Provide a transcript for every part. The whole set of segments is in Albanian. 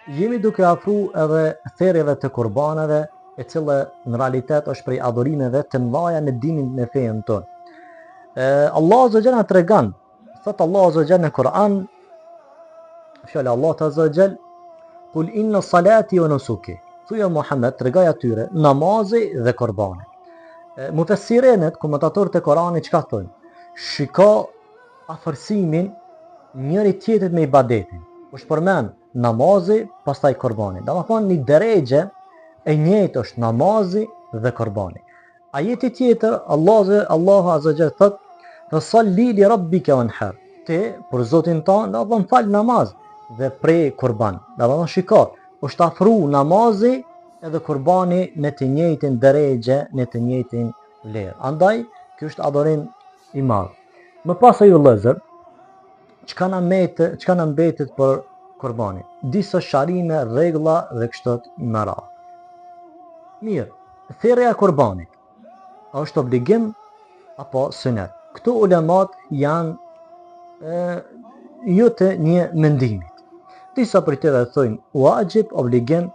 Jemi duke afru edhe therrjeve të kurbaneve, e cila në realitet është prej adhurimeve të mëdha në dinin e fenë tonë. Allahu Azza wa Jalla tregon, thot Allahu Azza wa Jalla në Kur'an, fjala Allah Azza wa Jalla, "Kul inna salati wa nusuki." Thuaj Muhammed, tregoj atyre namazi dhe kurbani. Mufassirinët, komentatorët e Kuranit çka thonë? Shiko afërsimin njëri tjetrit me ibadetin. Është përmend namazi, pastaj kurbani. Domethënë një drejgje e njëjtë është namazi dhe kurbani. Ajeti tjetër, Allahu Azza wa Jalla thot: "Fasalli li rabbika wanhar." Ti për Zotin tonë, domethënë fal namaz dhe prej kurban. Domethënë shiko, është afru namazi edhe kurbani në të njëjtin drejgje, në të njëjtin vlerë. Andaj, ky është adhurim i madh. Më pas ju vëllezër, çka na mbetet për kurbani? Disa sharime, rregulla dhe kështu me radhë. Mirë, therrja e kurbanit është obligim apo sunet? Këtu ulemat janë jo të një mendimit. Disa prej tyre thonë wajib, obligim,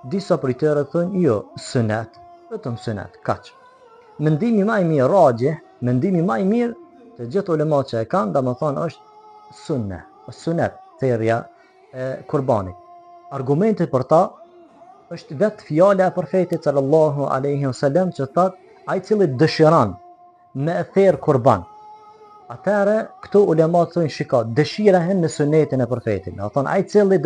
disa prej tyre thonë jo, sunet, vetëm sunet, kaq. Mendimi më i mirë rajih, mendimi më i mirë të gjithë ulemat që e kanë, domethënë është sunet, therrja e kurbanit. Argumenti për ta është vetë fjala e profetit sallallahu alaihi wasallam që thot ai cili dëshiron me therr kurban. Atëherë këto ulemat thonë shiko, dëshira hen në sunetin e profetit. Do thonë ai cili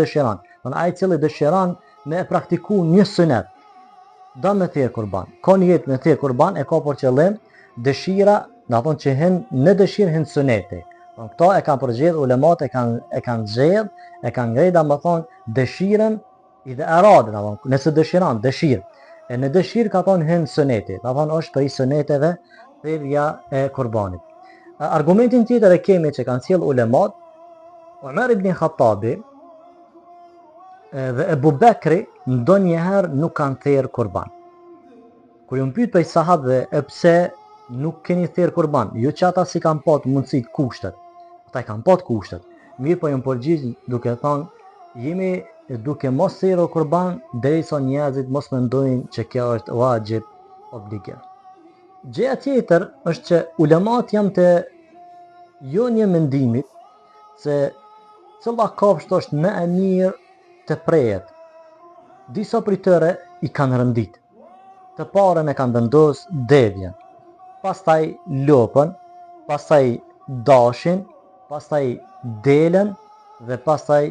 dëshiron me praktiku një sunet, do me therr kurban. Ka një jetë me therr kurban e ka për qëllim dëshira, do thonë që hen në dëshirë hen suneti. Këto e kanë përgjedh ulemat, e kanë ngrej, domethënë dëshirën i dhe eradën, domethënë nëse dëshiron dëshirë. E në dëshirë ka thonë hen suneti, domethënë është për i suneteve therrja e kurbanit. Argumentin tjetër e kemi që kanë sjell ulemat, Umar ibn Khattabi dhe Ebu Bekri ndonjëherë nuk kanë therr kurban. Kur ju pyet për sahabëve e pse nuk keni therr kurban, jo që ata si kanë pat mundësi kushtet, ata i kanë pat kushtet. Mirë po ju përgjigj duke thonë, jemi duke mos therrur kurban derisa njerëzit mos mendojnë që kjo është wajib, obligim. Gjëja tjetër është që ulemat janë të jo një mendimit se cilla kafshë është më e mirë të prejet. Disa prej tyre i kanë rëndit. Të parën e kanë vendosur devjen, pastaj lopën, pastaj dashin, pastaj delën dhe pastaj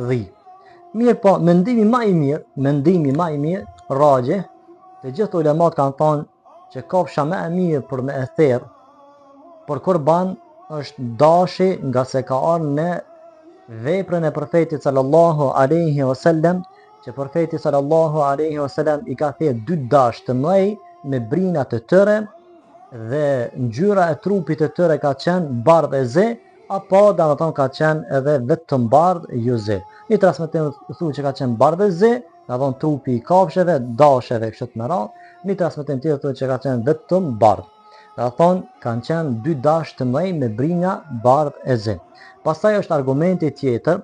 dhi. Mirë po, mendimi më i mirë, rajih, të gjithë ulemat kanë thonë që kafsha më e mirë për me e therr për kurban është dashi, nga se ka ardhur në veprën e profetit sallallahu alaihi wasallam, që profeti sallallahu alaihi wasallam i ka thirrë 2 dash të mëdhenj me brinat e tyre dhe ngjyra e trupit të tyre ka qenë bardhë e zi, apo domethënë ka qenë edhe vetëm bardhë jo zi. Një transmetim thuhet që ka qenë bardhë e zi, domethënë trupi i kafshëve, dasheve kështu me radhë. Një transmetim tjetër thotë që ka qenë vetëm bardhë. Do thonë kanë qenë 2 dash të mëdhenj me brinja bardhë e zi. Pastaj është argumenti tjetër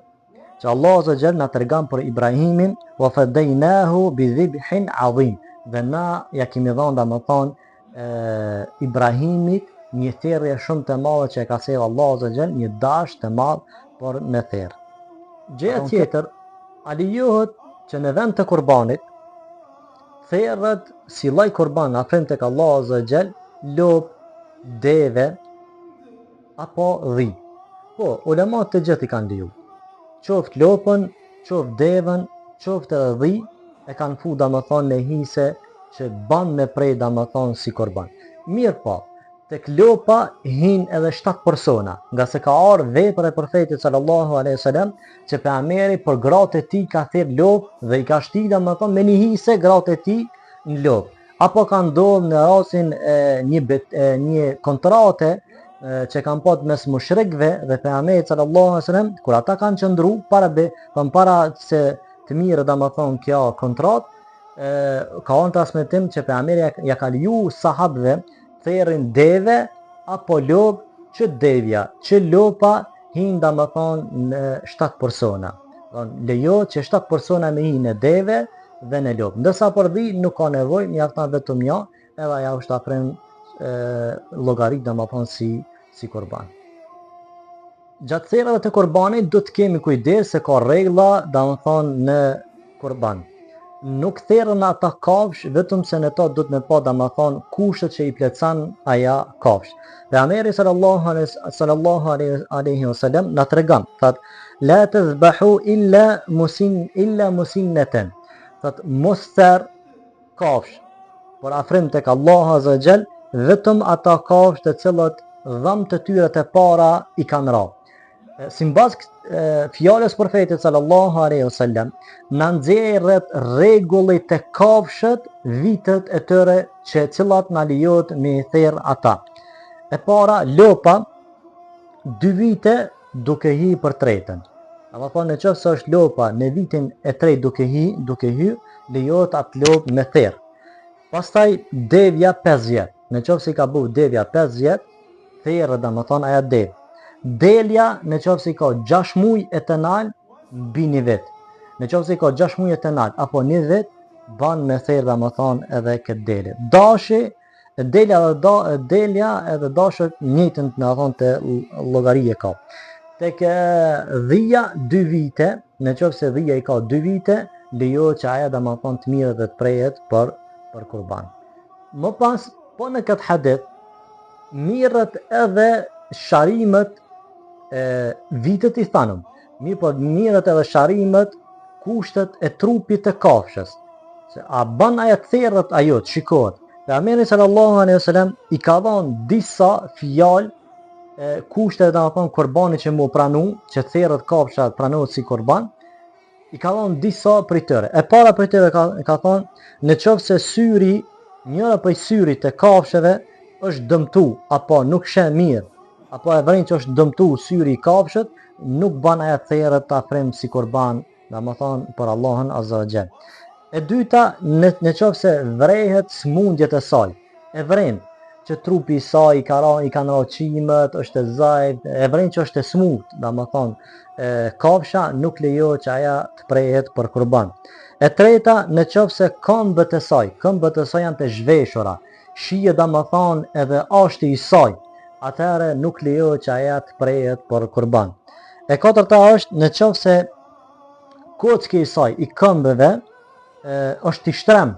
që Allahu Azza wa Jalla na tregon për Ibrahimin, wa fadaynahu bi dhibhin adhim. Dhe na ja kemi dhënë domethënë Ibrahimit një therrje shumë të madhe që e ka sjellë Allahu Azza wa Jalla, një dash të madh për me therr. Gjëja tjetër, a lejohet që në vend të kurbanit therrët si lloj kurban afrim tek Allahu Azza wa Jalla, lop, deve apo dhi? Po, ulemat të gjithë i kanë leju. Qoftë lopën, qoftë devën, qoftë edhe dhi, e kanë fu domethënë në hise që ban me prej domethënë si kurban. Mirë po, tek lopa hin edhe 7 persona, nga se ka ardhur vepra e profetit sallallahu alaihi wasallam që pejgamberi për gratë e tij ka thirr lop dhe i ka shtitur domethënë me një hise gratë e tij në lop. Apo ka ndodhur në rastin një kontrate që kanë pat mes mushrikëve dhe pejgamberit sallallahu alaihi wasallam, kur ata kanë qëndru para se të mirë domethënë kjo kontrat, ka on transmetim që pejgamberi ja ka leju sahabëve therrin deve apo lop, që devja, që lopa hin domethënë në 7 persona. Lejohet që 7 persona me hi në deve dhe në lop. Ndërsa për dhi nuk ka nevojë, mjafton vetëm një, edhe ajo është afrim llogarit domethënë si kurban. Gjatë therrave të kurbanit do të kemi kujdes se ka rregulla domethënë në kurban. Nuk therrën ata kafsh vetëm se në to do të me pa domethënë kushtet që i plotson aja kafsh. Pejgamberi sallallahu alaihi wasallam na tregon, thotë la tazbahu illa musinnatan. Thotë mos therr kafsh por afrim tek Allahu azza xal vetëm ata kafsh të cilët dhëm të tyre të para i kanë ra. Simbas fjalës profetit sallallahu alaihi wasallam na nxjerrët rregullit të kafshët vitet e tyre që cilat na lejohet me therr ata. E para lopa 2 vite duke hi për tretën. Ama thonë nëse është lopa në vitin e tretë duke hy lejohet atë lopë me therr. Pastaj devja 5 vjet. Nëse ka bu devja 5 vjet, therrë domethënë aja devë. Delja nëse ka 6 muaj e të nal mbi 1 vit. Nëse ka 6 muaj e të nal apo 1 vit ban me therrë domethënë edhe këtë delë. Dashi, delja edhe dashët njëjtën domethënë të llogarie ka. Tek dhia 2 vite, nëse dhia i ka 2 vite, lejohet që aja domethënë të mirë dhe të prejet për kurban. Më pas, po në këtë hadith, mirët edhe sharimet vitet i thanëm. Mirë po mirët edhe sharimet kushtet e trupit të kafshës. Se a ban aja therrët ajo, të shikohet. Pejgamberi sallallahu alaihi wasallam i ka dhënë disa fjalë kushtet domethënë kurbanit që mu pranu, që therrët kafsha pranohet si kurban. I ka thonë disa prej tyre. E para prej tyre ka thonë, nëse syri, njëra prej syrit të kafshëve është dëmtu apo nuk sheh mirë, apo e vren që është dëmtu syri i kafshët, nuk ban aja therrët të afrim si kurban, domethënë për Allahun azza wa xal. E dyta, nëse vrehet smundjet e saj, e vren që trupi i saj i kanë ra qimet, është e zajt, e vren që është e smut, domethënë kafsha nuk lejohet që aja të prehet për kurban. E treta, nëse këmbët e saj janë të zhveshura, shije domethënë edhe ashti i saj, atëherë nuk lejohet që aja të prehet për kurban. E katërta është nëse kocki i saj i këmbëve është i shtrem,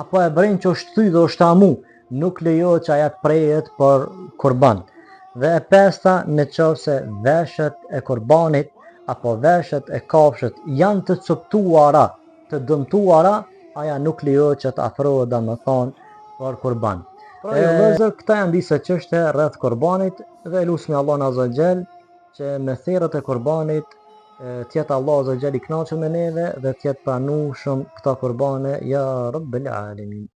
apo e vren që është thy dhe është amu, nuk lejohet që aja të prehet për kurban. Dhe e pesta, nëse veshët e kurbanit apo veshët e kafshët janë të coptuara, të dëmtuara, aja nuk lejohet që të afrohet domethënë për kurban. Pra vëllezër, këta janë disa çështje rreth kurbanit dhe lutsmi Allahun azza wa xal që me therrët e kurbanit tjetë Allah azza wa xal i kënaqur me neve dhe tjetë pranueshëm këta kurbane ya Rabbel Alamin.